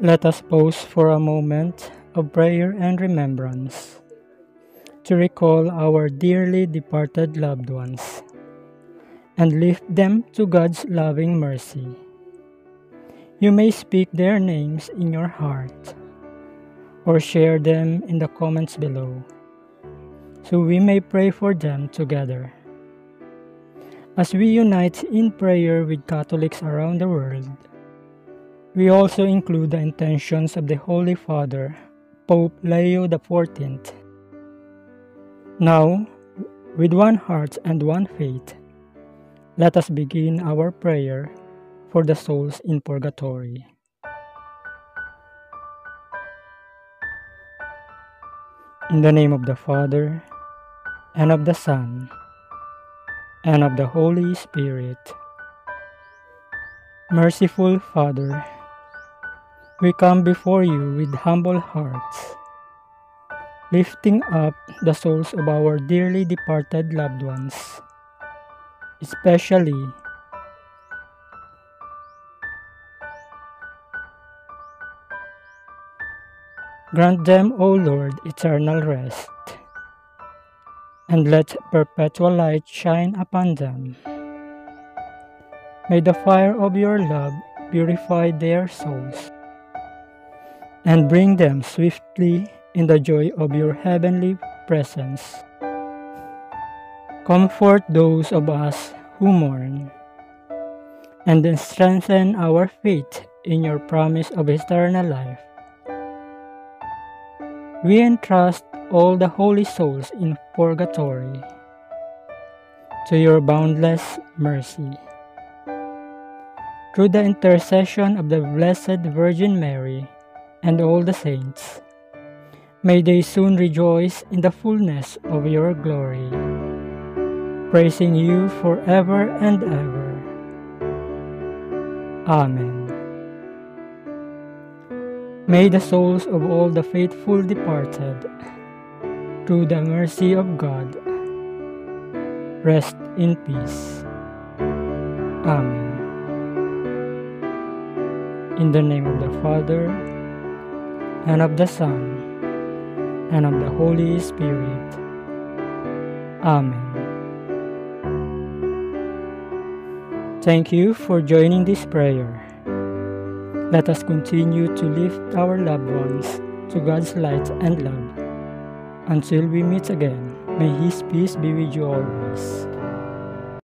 Let us pause for a moment of prayer and remembrance to recall our dearly departed loved ones and lift them to God's loving mercy. You may speak their names in your heart or share them in the comments below so we may pray for them together. As we unite in prayer with Catholics around the world, we also include the intentions of the Holy Father, Pope Leo XIV. Now, with one heart and one faith, let us begin our prayer for the souls in purgatory. In the name of the Father, and of the Son, and of the Holy Spirit. Merciful Father, we come before you with humble hearts, lifting up the souls of our dearly departed loved ones, especially grant them, O Lord, eternal rest, and let perpetual light shine upon them. May the fire of your love purify their souls and bring them swiftly in the joy of your heavenly presence. Comfort those of us who mourn, and then strengthen our faith in your promise of eternal life. We entrust all the holy souls in purgatory to your boundless mercy. Through the intercession of the Blessed Virgin Mary and all the saints, may they soon rejoice in the fullness of your glory, praising you forever and ever. Amen. May the souls of all the faithful departed, through the mercy of God, rest in peace. Amen. In the name of the Father, and of the Son, and of the Holy Spirit. Amen. Thank you for joining this prayer. Let us continue to lift our loved ones to God's light and love. Until we meet again, may His peace be with you always.